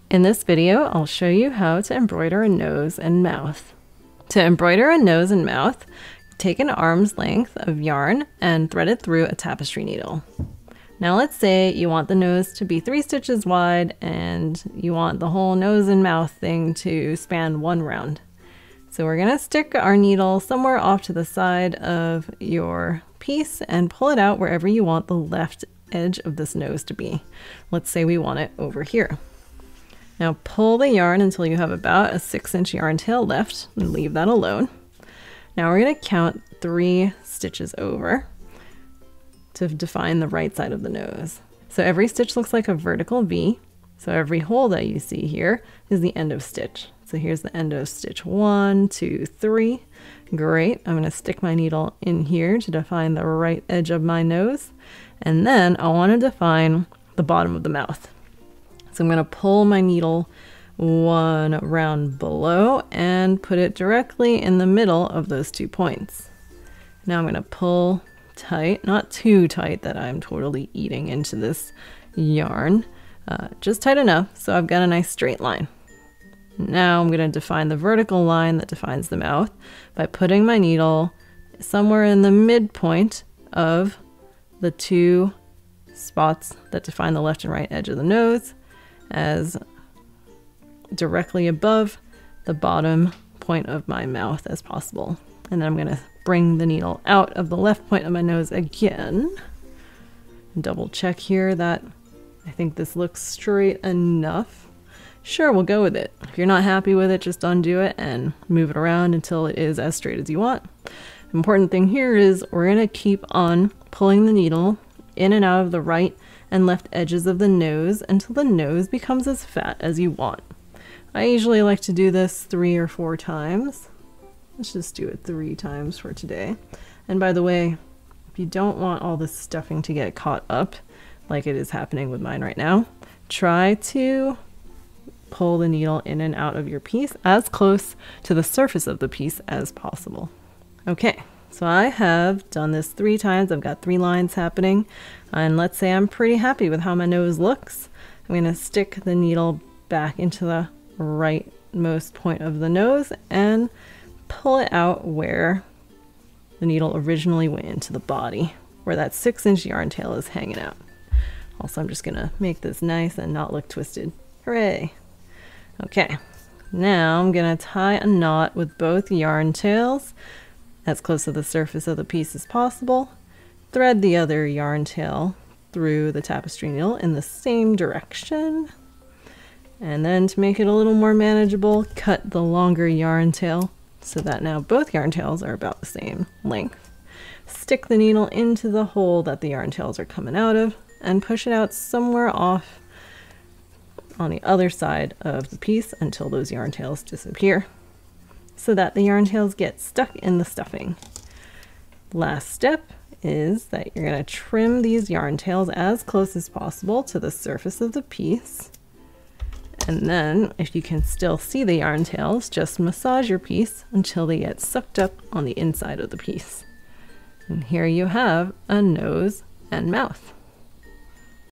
In this video, I'll show you how to embroider a nose and mouth. To embroider a nose and mouth, take an arm's length of yarn and thread it through a tapestry needle. Now let's say you want the nose to be 3 stitches wide and you want the whole nose and mouth thing to span 1 round. So we're going to stick our needle somewhere off to the side of your piece and pull it out wherever you want the left edge of this nose to be. Let's say we want it over here. Now pull the yarn until you have about a 6-inch yarn tail left and leave that alone. Now we're going to count 3 stitches over to define the right side of the nose. So every stitch looks like a vertical V. So every hole that you see here is the end of stitch. So here's the end of stitch 1, 2, 3. Great. I'm going to stick my needle in here to define the right edge of my nose. And then I want to define the bottom of the mouth. So I'm going to pull my needle 1 round below and put it directly in the middle of those 2 points. Now I'm going to pull tight, not too tight that I'm totally eating into this yarn, just tight enough so I've got a nice straight line. Now I'm going to define the vertical line that defines the mouth by putting my needle somewhere in the midpoint of the 2 spots that define the left and right edge of the nose, as directly above the bottom point of my mouth as possible. And then I'm going to bring the needle out of the left point of my nose again. Double check here that I think this looks straight enough. Sure, we'll go with it. If you're not happy with it, just undo it and move it around until it is as straight as you want. The important thing here is we're going to keep on pulling the needle in and out of the right and left edges of the nose until the nose becomes as fat as you want. I usually like to do this 3 or 4 times. Let's just do it 3 times for today. And by the way, if you don't want all this stuffing to get caught up, like it is happening with mine right now, try to pull the needle in and out of your piece as close to the surface of the piece as possible. Okay. So I have done this 3 times. I've got 3 lines happening. And let's say I'm pretty happy with how my nose looks. I'm going to stick the needle back into the rightmost point of the nose and pull it out where the needle originally went into the body, where that 6-inch yarn tail is hanging out. Also, I'm just going to make this nice and not look twisted. Hooray! Okay, now I'm going to tie a knot with both yarn tails as close to the surface of the piece as possible. Thread the other yarn tail through the tapestry needle in the same direction. And then to make it a little more manageable, cut the longer yarn tail so that now both yarn tails are about the same length. Stick the needle into the hole that the yarn tails are coming out of and push it out somewhere off on the other side of the piece until those yarn tails disappear, so that the yarn tails get stuck in the stuffing. Last step is that you're going to trim these yarn tails as close as possible to the surface of the piece. And then, if you can still see the yarn tails, just massage your piece until they get sucked up on the inside of the piece. And here you have a nose and mouth.